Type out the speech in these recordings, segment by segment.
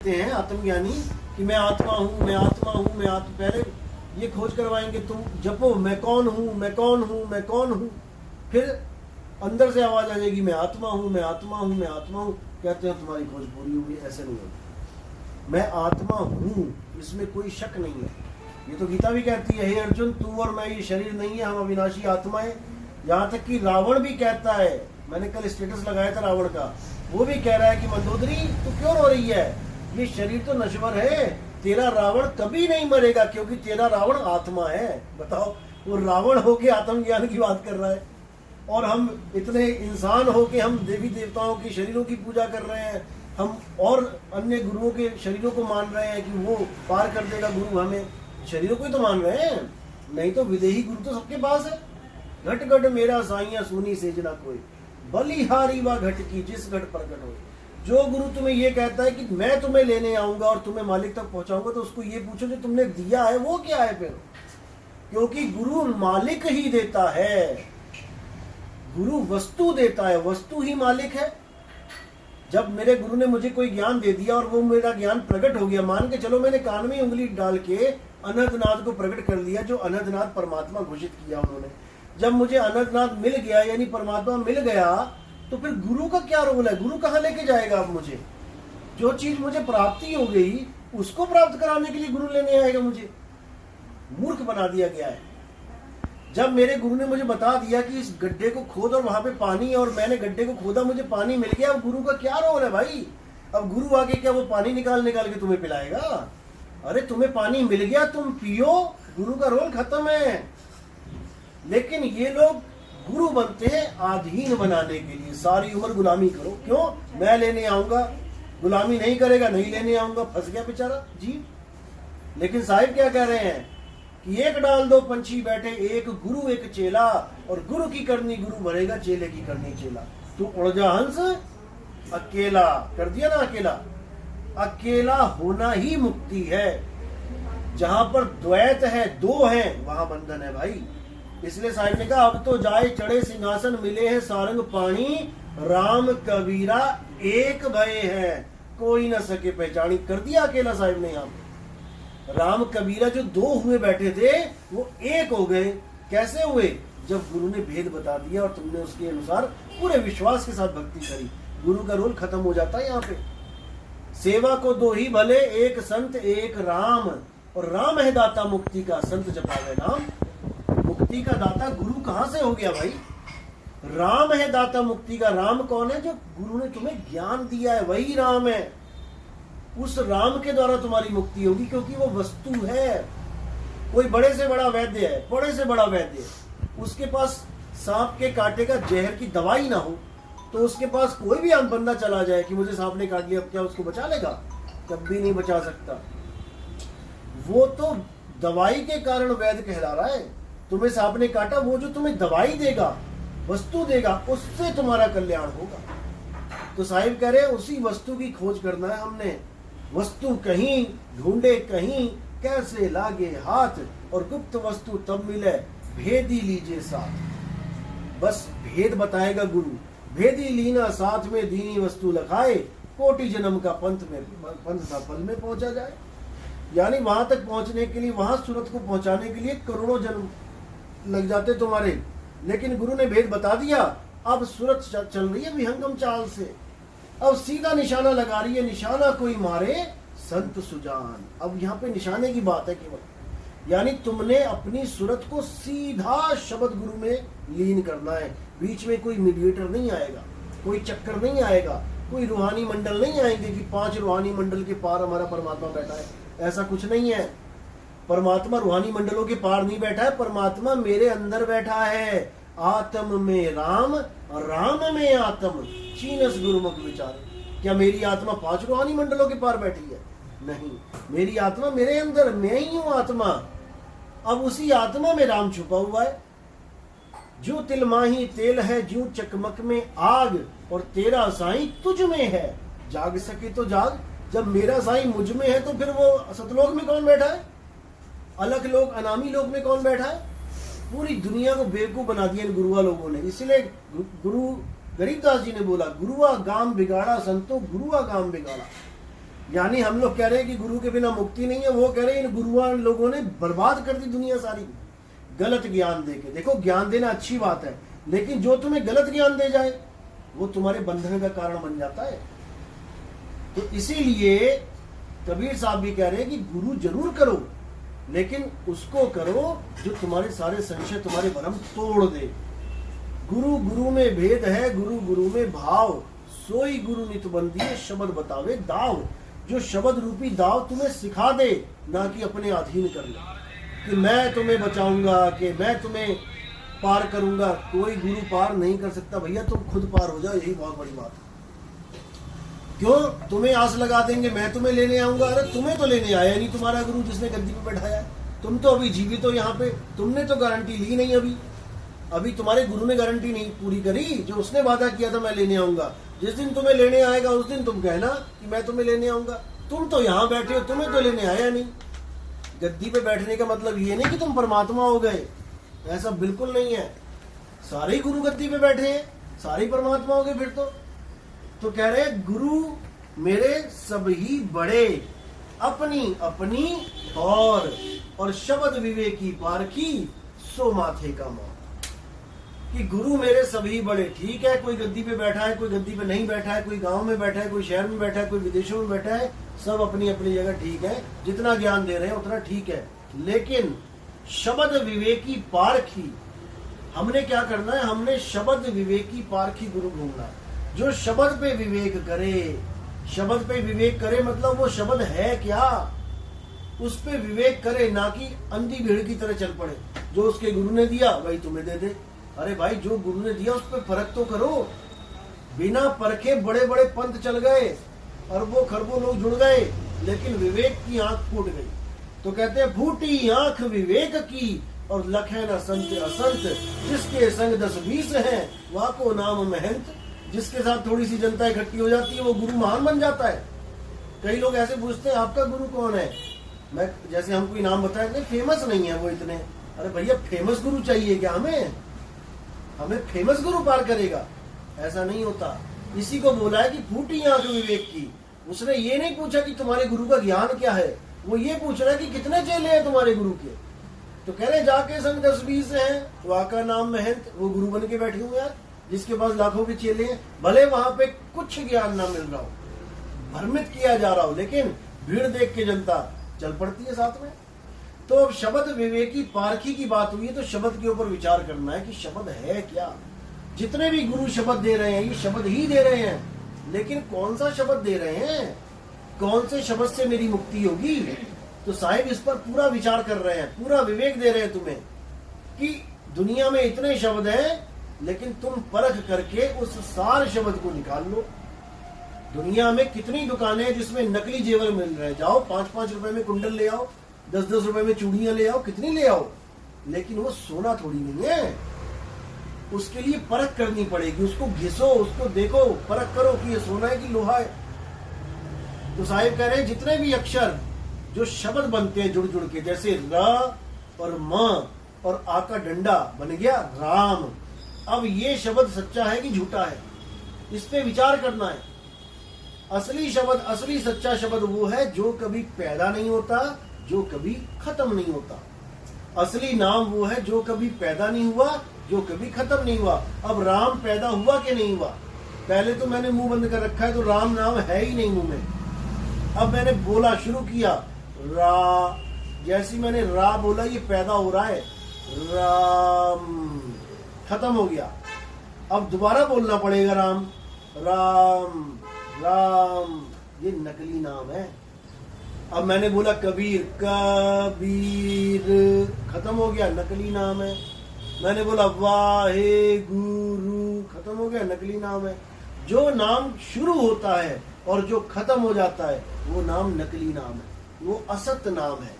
सीखते हैं आत्मज्ञानी कि मैं आत्मा हूँ, मैं आत्मा हूँ, मैं आत्मा, पहले ये खोज करवाएंगे तुम जपो मैं कौन हूँ, मैं कौन हूँ, मैं कौन हूँ, फिर अंदर से आवाज आ जाएगी मैं आत्मा हूँ, मैं आत्मा हूँ, मैं आत्मा हूँ। कहते हैं तुम्हारी खोज पूरी होगी। ऐसे नहीं होगी। मैं आत्मा हूँ, इसमें कोई शक नहीं है। ये तो गीता भी कहती है, हे अर्जुन तू और मैं ये शरीर नहीं है, हम अविनाशी आत्माएं। यहाँ तक कि रावण भी कहता है, मैंने कल स्टेटस लगाया था रावण का, वो भी कह रहा है कि मंदोदरी तू क्यों रो रही है, ये शरीर तो नश्वर है, तेरा रावण कभी नहीं मरेगा क्योंकि तेरा रावण आत्मा है। बताओ, वो रावण होके आत्मज्ञान की बात कर रहा है और हम इतने इंसान होके हम देवी देवताओं के शरीरों की पूजा कर रहे हैं, हम और अन्य गुरुओं के शरीरों को मान रहे हैं कि वो पार कर देगा गुरु, हमें शरीरों को ही तो मान रहे हैं, नहीं तो विदेही गुरु तो सबके पास है। घट घट मेरा साइया सुनी सेजना कोई, बलिहारी व घट की जिस घट प्रकट हो। जो गुरु तुम्हें ये कहता है कि मैं तुम्हें लेने आऊंगा और तुम्हें मालिक तक पहुंचाऊंगा, तो उसको ये पूछो जो तुमने दिया है वो क्या है फिर, क्योंकि गुरु मालिक ही देता है, गुरु वस्तु देता है, वस्तु ही मालिक है। जब मेरे गुरु ने मुझे कोई ज्ञान दे दिया और वो मेरा ज्ञान प्रकट हो गया, मान के चलो मैंने कान में उंगली डाल के अनंतनाद को प्रकट कर लिया, जो अनंतनाद परमात्मा घोषित किया उन्होंने, जब मुझे अनंतनाद मिल गया यानी परमात्मा मिल गया, तो फिर गुरु का क्या रोल है, गुरु कहाँ लेके जाएगा अब मुझे, जो चीज मुझे प्राप्ति हो गई उसको प्राप्त कराने के लिए गुरु लेने आएगा, मुझे मूर्ख बना दिया गया है। जब मेरे गुरु ने मुझे बता दिया कि इस गड्ढे को खोद और वहां पे पानी, और मैंने गड्ढे को खोदा, मुझे पानी मिल गया, अब गुरु का क्या रोल है भाई, अब गुरु आके क्या वो पानी निकाल निकाल के तुम्हें पिलाएगा, अरे तुम्हें पानी मिल गया तुम पियो, गुरु का रोल खत्म है। लेकिन ये लोग गुरु बनते हैं अधीन बनाने के लिए, सारी उम्र गुलामी करो, क्यों, मैं लेने आऊंगा, गुलामी नहीं करेगा नहीं लेने आऊंगा, फंस गया बेचारा जी। लेकिन साहिब क्या कह रहे हैं कि एक डाल दो पंछी बैठे, एक गुरु एक चेला, और गुरु की करनी गुरु भरेगा, चेले की करनी चेला। तू उड़ जा हंस अकेला, कर दिया ना अकेला, अकेला होना ही मुक्ति है। जहां पर द्वैत है, दो है, वहां बंधन है भाई। इसलिए साहिब ने कहा अब तो जाए चढ़े सिंहासन, मिले हैं सारंग पाणी, राम कबीरा एक भय है, कोई न सके पहचानी। कर दिया अकेला साहिब ने यहाँ, राम कबीरा जो दो हुए बैठे थे वो एक हो गए। कैसे हुए, जब गुरु ने भेद बता दिया और तुमने उसके अनुसार पूरे विश्वास के साथ भक्ति करी, गुरु का रोल खत्म हो जाता है यहाँ पे। सेवा को दो ही भले, एक संत एक राम, और राम है दाता मुक्ति का, संत जपावे नाम। मुक्ति का दाता गुरु कहां से हो गया भाई, राम है दाता मुक्ति का। राम कौन है, जो गुरु ने तुम्हें ज्ञान दिया है वही राम है, उस राम के द्वारा तुम्हारी मुक्ति होगी, क्योंकि वो वस्तु है। कोई बड़े से बड़ा वैद्य है, बड़े से बड़ा वैद्य, उसके पास सांप के कांटे का जहर की दवाई ना हो, तो उसके पास कोई भी आम बंदा चला जाए कि मुझे सांप ने काट लिया, अब क्या उसको बचा लेगा, कभी नहीं बचा सकता। वो तो दवाई के कारण वैद्य कहला रहा है। तुम्हें सांप ने काटा, वो जो तुम्हें दवाई देगा, वस्तु देगा, उससे तुम्हारा कल्याण होगा। तो साहिब कह रहे उसी वस्तु की खोज करना है हमने। वस्तु कहीं ढूंढे कहीं, कैसे लागे हाथ, और गुप्त वस्तु तब मिले, भेदी लीजिए साथ। बस भेद बताएगा गुरु, भेदी लीना साथ में, दीनी वस्तु लखाए, कोटि जन्म का पंथ था पल में पहुंचा जाए। यानी वहां तक पहुंचने के लिए, वहां सूरत को पहुंचाने के लिए करोड़ों जन्म लग जाते तुम्हारे, लेकिन गुरु ने भेद बता दिया। अब सूरत चल रही है विहंगम चाल से, अब सीधा निशाना लगा रही है, निशाना कोई मारे संत सुजान। अब यहाँ पे निशाने की बात है केवल, यानी तुमने अपनी सूरत को सीधा शब्द गुरु में लीन करना है। बीच में कोई मीडिएटर नहीं आएगा, कोई चक्कर नहीं आएगा, कोई रूहानी मंडल नहीं आएंगे कि 5 रूहानी मंडल के पार हमारा परमात्मा बैठा है, ऐसा कुछ नहीं है। परमात्मा रूहानी मंडलों के पार नहीं बैठा है, परमात्मा मेरे अंदर बैठा है। आत्म में राम और राम में आत्म, चीनस गुरुमुख विचार। क्या मेरी आत्मा 5 रूहानी मंडलों के पार बैठी है? नहीं, मेरी आत्मा मेरे अंदर, मैं ही हूं आत्मा। अब उसी आत्मा में राम छुपा हुआ है। जो तिलमाही तेल है, जो चकमक में आग, और तेरा साईं तुझ में है, जाग सके तो जाग। जब मेरा साईं मुझ में है, तो फिर वो सतलोक में कौन बैठा है, अलग लोग अनामी लोक में कौन बैठा है? पूरी दुनिया को बेवकूफ बना दिया इन गुरुआ लोगों ने। इसलिए गुरु गरीबदास जी ने बोला, गुरुआ गाम बिगाड़ा संतो, गुरुआ गाम बिगाड़ा। यानी हम लोग कह रहे हैं कि गुरु के बिना मुक्ति नहीं है, वो कह रहे हैं इन गुरुआन लोगों ने बर्बाद कर दी दुनिया सारी गलत ज्ञान देके। देखो ज्ञान देना अच्छी बात है, लेकिन जो तुम्हें गलत ज्ञान दे जाए वो तुम्हारे बंधन का कारण बन जाता है। तो इसीलिए कबीर साहब भी कह रहे हैं कि गुरु जरूर करो, लेकिन उसको करो जो तुम्हारे सारे संशय तुम्हारे भ्रम तोड़ दे। गुरु गुरु में भेद है, गुरु गुरु में भाव, सोई गुरु नित बंदिए शब्द बतावे दाव। जो शब्द रूपी दाव तुम्हें सिखा दे, ना कि अपने अधीन कर ले कि मैं तुम्हें बचाऊंगा, कि मैं तुम्हें पार करूंगा। कोई गुरु पार नहीं कर सकता भैया, तुम खुद पार हो जाओ, यही बहुत बड़ी बात है। क्यों तुम्हें आस लगा देंगे मैं तुम्हें लेने आऊंगा? अरे तुम्हें तो लेने आया नहीं तुम्हारा गुरु जिसने गद्दी पे बैठाया है। तुम तो अभी जीवित हो यहाँ पे, तुमने तो गारंटी ली नहीं। अभी तुम्हारे गुरु ने गारंटी नहीं पूरी करी जो उसने वादा किया था मैं लेने आऊंगा। जिस दिन तुम्हें लेने आएगा उस दिन तुम कहना कि मैं तुम्हें लेने आऊंगा। तुम तो यहाँ बैठे हो, तुम्हें तो लेने आया नहीं। गद्दी पे बैठने का मतलब ये नहीं कि तुम परमात्मा हो गए, ऐसा बिल्कुल नहीं है। सारे गुरु गद्दी पे बैठे हैं, सारे परमात्मा हो गए फिर तो कह रहे गुरु मेरे सब ही बड़े, अपनी अपनी और शब्द विवेकी पारखी सो माथे का मौत। कि गुरु मेरे सभी बड़े, ठीक है कोई गद्दी पे बैठा है, कोई गद्दी पे नहीं बैठा है, कोई गांव में बैठा है, कोई शहर में बैठा है, कोई विदेशों में बैठा है, सब अपनी अपनी जगह ठीक है, जितना ज्ञान दे रहे हैं उतना ठीक है। लेकिन शब्द विवेकी पारखी, हमने क्या करना है? हमने शब्द विवेकी पारखी गुरु ढूंढना है जो शब्द पे विवेक करे। शब्द पे विवेक करे मतलब वो शब्द है क्या, उस पे विवेक करे, ना कि अंधी भीड़ की तरह चल पड़े। जो उसके गुरु ने दिया वही तुम्हें दे दे। अरे भाई जो गुरु ने दिया उस पर फर्क तो करो। बिना परखे बड़े बड़े पंथ चल गए, अरबों खरबों लोग जुड़ गए, लेकिन विवेक की आंख फूट गई। तो कहते हैं फूटी आंख विवेक की और लखे न संत असंत, जिसके संग 10-20 हैं वहां को नाम महंत। जिसके साथ थोड़ी सी जनता इकट्ठी हो जाती है वो गुरु महान बन जाता है। कई लोग ऐसे पूछते हैं आपका गुरु कौन है? मैं जैसे हम कोई नाम बताए, नहीं फेमस नहीं है वो इतने। अरे भैया फेमस गुरु चाहिए क्या हमें फेमस गुरु पार करेगा? ऐसा नहीं होता। इसी को बोला है कि फूटी आंख विवेक की। उसने ये नहीं पूछा कि तुम्हारे गुरु का ज्ञान क्या है, वो ये पूछ रहा है कि कितने चेले हैं तुम्हारे गुरु के। तो कह रहे जाके संग 10-20 हैं वहां का नाम महंत, वो गुरु बन के बैठे हुए यार, जिसके पास लाखों के चेले हैं। भले वहां पे कुछ ज्ञान ना मिल रहा हो, भ्रमित किया जा रहा हो, लेकिन भीड़ देख के जनता चल पड़ती है साथ में। तो अब शब्द विवेकी पारखी की बात हुई है, तो शब्द के ऊपर विचार करना है कि शब्द है क्या। जितने भी गुरु शब्द दे रहे हैं ये शब्द ही दे रहे हैं, लेकिन कौन सा शब्द दे रहे हैं, कौन से शब्द से मेरी मुक्ति होगी? तो साहिब इस पर पूरा विचार कर रहे हैं, पूरा विवेक दे रहे हैं तुम्हें कि दुनिया में इतने शब्द हैं, लेकिन तुम परख करके उस सार शब्द को निकाल लो। दुनिया में कितनी दुकानें हैं जिसमें नकली जेवर मिल रहे हैं। जाओ 5-5 रुपए में कुंडल ले आओ, 10-10 रुपए में चूड़ियां ले आओ, कितनी ले आओ, लेकिन वो सोना थोड़ी नहीं है। उसके लिए परख करनी पड़ेगी, उसको घिसो, उसको देखो, परख करो कि ये सोना है कि लोहा है। तो साहिब कह रहे हैं जितने भी अक्षर जो शब्द बनते हैं जुड़ जुड़ के, जैसे र और म और आ का डंडा बन गया राम। अब ये शब्द सच्चा है कि झूठा है, इस पे विचार करना है। असली शब्द, असली सच्चा शब्द वो है जो कभी पैदा नहीं होता, जो कभी खत्म नहीं होता। असली नाम वो है जो कभी पैदा नहीं हुआ, जो कभी खत्म नहीं हुआ। अब राम पैदा हुआ कि नहीं हुआ? पहले तो मैंने मुंह बंद कर रखा है तो राम नाम है ही नहीं मुंह में। अब मैंने बोला शुरू किया रा, जैसी मैंने रा बोला ये पैदा हो रहा है, राम खत्म हो गया। अब दोबारा बोलना पड़ेगा राम राम राम, ये नकली नाम है। अब मैंने बोला कबीर, कबीर खत्म हो गया, नकली नाम है। मैंने बोला वाहे गुरु, खत्म हो गया, नकली नाम है। जो नाम शुरू होता है और जो खत्म हो जाता है वो नाम नकली नाम है, वो असत नाम है।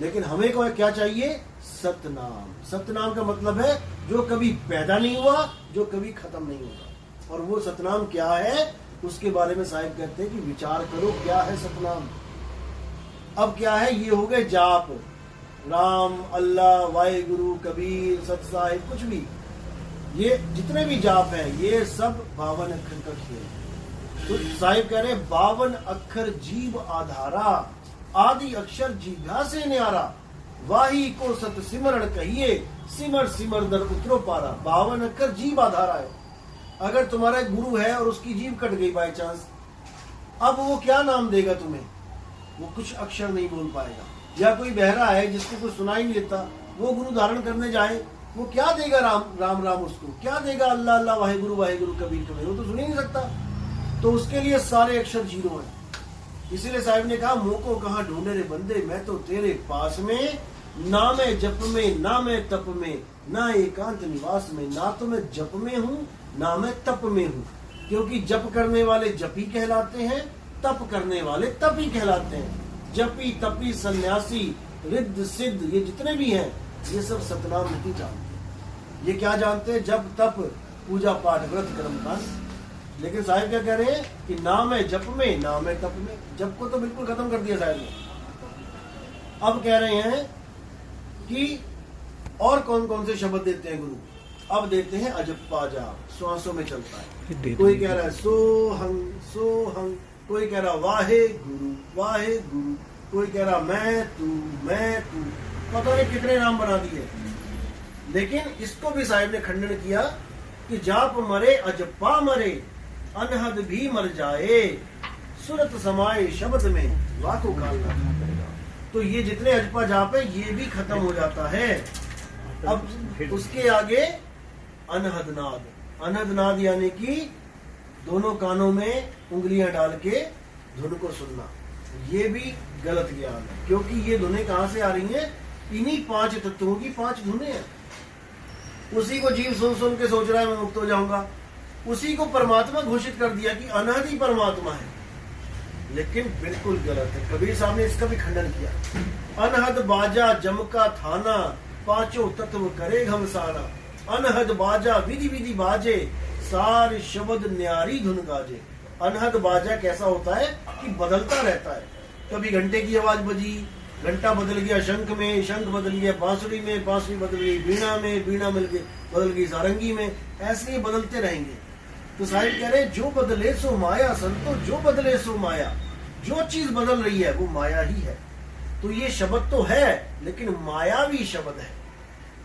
लेकिन हमें को क्या चाहिए? सतनाम। सतनाम का मतलब है जो कभी पैदा नहीं हुआ, जो कभी खत्म नहीं होगा। और वो सतनाम क्या है उसके बारे में साहिब कहते हैं कि विचार करो क्या है सतनाम। अब क्या है? ये हो गए जाप, राम, अल्लाह, वाहेगुरु, कबीर, सत साहिब, कुछ भी, ये जितने भी जाप है ये सब 52 अक्षर का खेल है। तो साहिब कह रहे 52 अक्षर जीव आधारा, आदि अक्षर जीभा से न्यारा, वाही को सत सिमरण कहिए, सिमर सिमर दर उतरो पारा। 52 अक्षर जीव आधारा है। अगर तुम्हारा एक गुरु है और उसकी जीभ कट गई बाय चांस, अब वो क्या नाम देगा तुम्हें? वो कुछ अक्षर नहीं बोल पाएगा। या कोई बहरा है जिसको कुछ सुनाई नहीं देता, वो गुरु धारण करने जाए, वो क्या देगा? राम राम राम, उसको क्या देगा? अल्लाह अल्लाह वाहेगुरु वाहेगुरु कबीर कबीर, वो तो सुन ही नहीं सकता। तो उसके लिए सारे अक्षर जीरो हैं। इसीलिए साहिब ने कहा मुँह को कहाँ ढूंढे रे बंदे, मैं तो तेरे पास में, ना मैं जप में ना मैं तप में, ना एकांत निवास में, ना तो मैं जप में हूँ ना मैं तप में हूँ। क्योंकि जप करने वाले जपी कहलाते हैं, तप करने वाले तपी कहलाते हैं। जपी तपी सन्यासी रिद्ध सिद्ध ये जितने भी हैं, ये सब सतनाम नहीं जानते। ये क्या जानते हैं? जप तप पूजा पाठ व्रत कर्म कांड। लेकिन साहिब क्या कह रहे हैं कि ना मैं जप में ना मैं तप में। जप को तो बिल्कुल खत्म कर दिया साहिब ने। अब कह रहे हैं कि और कौन कौन से शब्द देते हैं गुरु? अब देते हैं अजप्पा जाप, श्वासों में चलता है। कोई कह रहा है सो हंग, कोई कह रहा वाहे गुरु, कोई कह रहा मैं तू, पता नहीं कितने नाम बना दिए। लेकिन इसको भी साहिब ने खंडन किया कि जाप मरे अजप्पा मरे, अनहद भी मर जाए, सुरत समाये शब्द में लाखों काल ना करेगा। तो ये जितने अजपा जाप है ये भी खत्म हो जाता है। अब उसके आगे अनहद नाद यानी कि दोनों कानों में उंगलियां डाल के धुन को सुनना, ये भी गलत ज्ञान है। क्योंकि ये धुनें कहां से आ रही हैं? इन्हीं 5 तत्वों की 5 धुनें हैं। उसी को जीव सुन सुन के सोच रहा है मैं मुक्त हो जाऊंगा। उसी को परमात्मा घोषित कर दिया कि अनहद ही परमात्मा है। लेकिन बिल्कुल गलत है। कबीर साहब ने इसका भी खंडन किया। अनहद बाजा जमका थाना, पांचों तत्व करे घमसाना। अनहद बाजा विधि विधि बाजे, सार शब्द न्यारी धुन गाजे। अनहद बाजा कैसा होता है कि बदलता रहता है। कभी घंटे की आवाज बजी, घंटा बदल गया शंख में, शंख बदल गया बांसुरी में, बांसुरी बदल गई वीणा में, वीणा बदल गई सारंगी में। ऐसे ही बदलते रहेंगे। तो साहिब कह रहे जो बदले सो माया, संतो जो बदले सो माया। जो चीज बदल रही है वो माया ही है। तो ये शब्द तो है लेकिन मायावी शब्द है,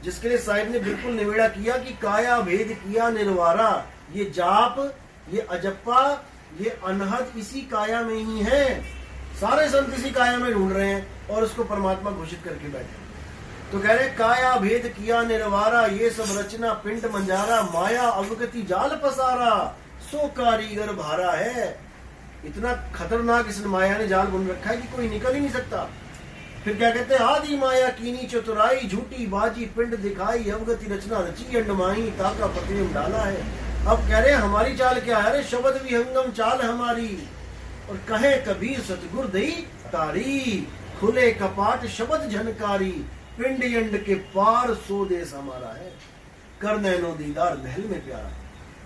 जिसके लिए साहिब ने बिल्कुल निवेड़ा किया कि काया भेद किया निर्वारा। ये जाप, ये अजप्पा, ये अनहद इसी काया में ही है। सारे संत इसी काया में ढूंढ रहे हैं और उसको परमात्मा घोषित करके बैठे। तो कह रहे काया भेद किया निर्वारा, ये सब रचना पिंड मंजारा। माया अवगति जाल पसारा, सो कारीगर भारा है। इतना खतरनाक इस माया ने जाल बुन रखा है कि कोई निकल ही नहीं सकता। फिर क्या कहते हैं? आदि माया कीनी चतुराई, झूठी बाजी पिंड दिखाई, अवगति रचना रची अंडमाई, ताका पति डाला है। अब कह रहे हैं हमारी चाल क्या है? अरे शब्द विहंगम चाल हमारी। और कहे कबीर सतगुर दई तारी, खुले कपाट शब्द झनकारी, पिंड यंड के पार सो देश हमारा है, कर नैनो दीदार महल में प्यारा।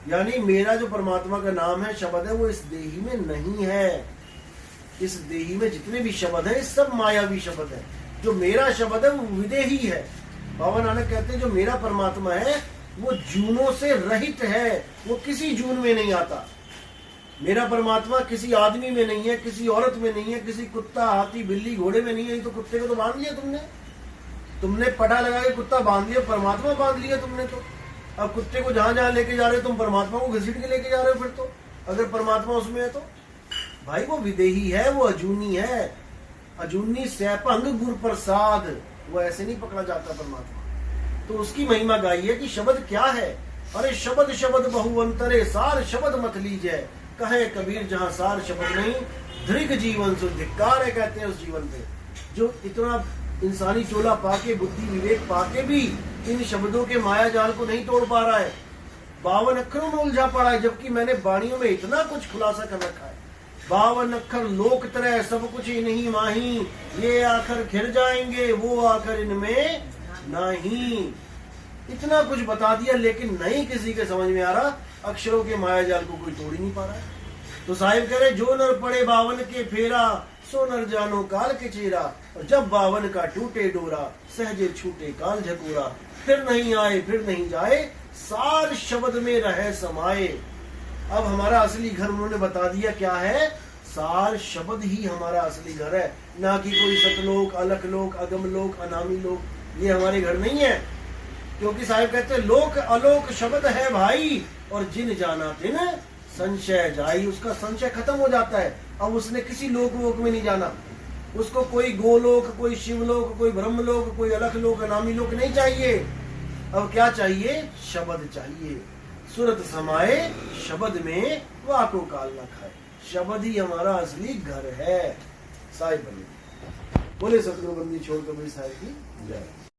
यानी मेरा जो परमात्मा का नाम है, शब्द है, वो इस देही में नहीं है। इस देही में जितने भी शब्द हैं सब मायावी शब्द है। जो मेरा शब्द है वो विदेही है। बाबा नानक कहते हैं जो मेरा परमात्मा है वो जूनों से रहित है, वो किसी जून में नहीं आता। मेरा परमात्मा किसी आदमी में नहीं है, किसी औरत में नहीं है, किसी कुत्ता हाथी बिल्ली घोड़े में नहीं है। तो कुत्ते को तो बांध लिया तुमने पटा लगा के कुत्ता बांध लिया, परमात्मा बांध लिया तुमने। तो अब कुत्ते को जहां जहां लेके जा रहे हो तुम परमात्मा को घसीट के लेके जा रहे हो। फिर तो अगर परमात्मा उसमें है तो भाई वो विदेही है, वो अजूनी है। अजूनी सैपंग गुर प्रसाद, वो ऐसे नहीं पकड़ा जाता परमात्मा। तो उसकी महिमा गाई है कि शब्द क्या है। अरे शब्द शब्द बहुअंतरे, सार शब्द मत लीजिए। कहे कबीर जहां सार शब्द नहीं, दृग जीवन सो धिक्कार है। कहते हैं उस जीवन पे जो इतना इंसानी चोला पाके, बुद्धि विवेक पाके भी इन शब्दों के माया जाल को नहीं तोड़ पा रहा है। 52 अक्षरों में उलझा पड़ा है, जबकि मैंने वाणियों में इतना कुछ खुलासा कर रखा है। 52 अक्षर लोक तरह सब कुछ ही नहीं माही, ये आखिर घिर जाएंगे वो आखिर इनमें नहीं। इतना कुछ बता दिया लेकिन नहीं किसी के समझ में आ रहा। अक्षरों के माया जाल को कोई तोड़ ही नहीं पा रहा है। तो साहिब कह रहे जो नर पड़े 52 के फेरा, सो नर जानो काल के चेरा। और जब 52 का टूटे डोरा, सहजे छूटे काल झकोरा। फिर नहीं आए फिर नहीं जाए, सार शब्द में रहे समाये। अब हमारा असली घर उन्होंने बता दिया क्या है, सार शब्द ही हमारा असली घर है, ना कि कोई सतलोक, अलख लोक, अगम लोक, अनामी लोक, ये हमारे घर नहीं है। क्योंकि साहिब कहते हैं लोक अलोक शब्द है भाई, और जिन जाना तिन संशय जाई, उसका संशय खत्म हो जाता है। अब उसने किसी लोक वोक में नहीं जाना, उसको कोई गोलोक, कोई शिवलोक, कोई ब्रह्मलोक, कोई अलख लोक, अनामी लोक नहीं चाहिए। अब क्या चाहिए, शब्द चाहिए। सूरत समाए शब्द में, वाको काल न खाए। शब्द ही हमारा असली घर है। साहिब बने बोले सतगुरु बंदी छोड़ कबीर साहिब की जय।